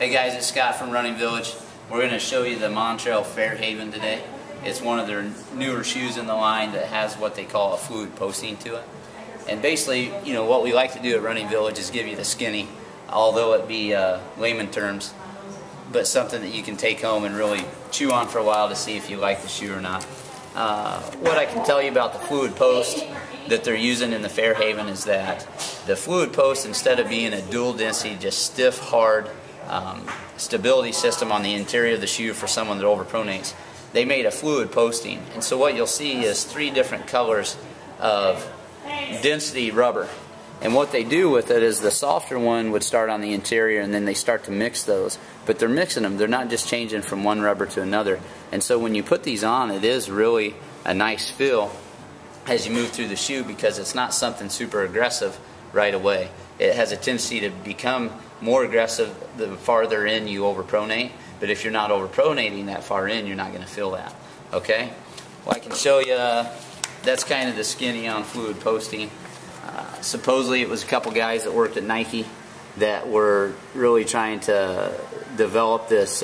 Hey guys, it's Scott from Running Village. We're going to show you the Montrail Fairhaven today. It's one of their newer shoes in the line that has what they call a fluid posting to it. And basically, you know, what we like to do at Running Village is give you the skinny, although it be layman terms, but something that you can take home and really chew on for a while to see if you like the shoe or not. What I can tell you about the fluid post that they're using in the Fairhaven is that the fluid post, instead of being a dual density, just stiff, hard stability system on the interior of the shoe for someone that overpronates, they made a fluid posting. And so what you'll see is 3 different colors of density rubber. And what they do with it is the softer one would start on the interior, and then they start to mix those. But they're mixing them. They're not just changing from one rubber to another. And so when you put these on, it is really a nice feel as you move through the shoe, because it's not something super aggressive right away. It has a tendency to become more aggressive the farther in you overpronate. But if you're not overpronating that far in, you're not going to feel that. Okay? Well, I can show you, that's kind of the skinny on fluid posting. Supposedly it was a couple guys that worked at Nike that were really trying to develop this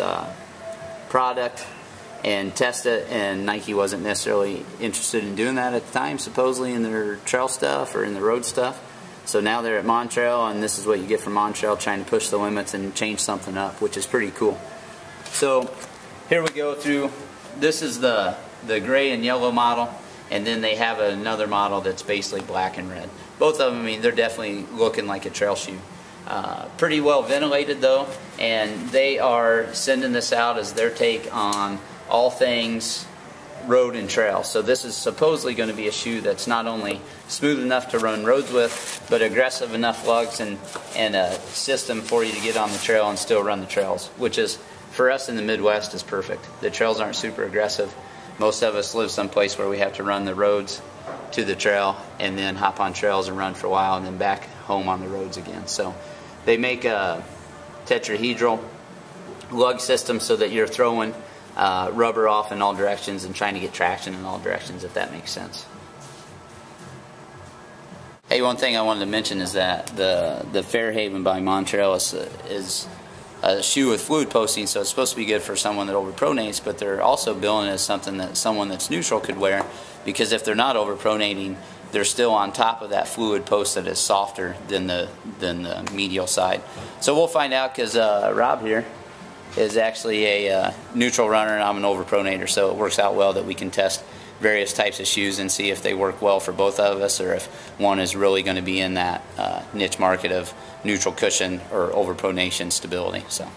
product and test it, and Nike wasn't necessarily interested in doing that at the time, supposedly, in their trail stuff or in the road stuff. So now they're at Montrail, and this is what you get from Montrail, trying to push the limits and change something up, which is pretty cool. So here we go through, this is the gray and yellow model, and then they have another model that's basically black and red. Both of them, I mean, they're definitely looking like a trail shoe. Pretty well ventilated though, and they are sending this out as their take on all things road and trail. So this is supposedly going to be a shoe that's not only smooth enough to run roads with, but aggressive enough lugs and a system for you to get on the trail and still run the trails, which is, for us in the Midwest, is perfect. The trails aren't super aggressive. Most of us live someplace where we have to run the roads to the trail and then hop on trails and run for a while and then back home on the roads again. So they make a tetrahedral lug system so that you're throwing rubber off in all directions and trying to get traction in all directions, if that makes sense. Hey, one thing I wanted to mention is that the Fairhaven by Montrail is a shoe with fluid posting, so it's supposed to be good for someone that overpronates, but they're also billing it as something that someone that's neutral could wear, because if they're not overpronating, they're still on top of that fluid post that is softer than the medial side. So we'll find out, because Rob here is actually a neutral runner and I'm an overpronator, so it works out well that we can test various types of shoes and see if they work well for both of us, or if one is really going to be in that niche market of neutral cushion or overpronation stability. So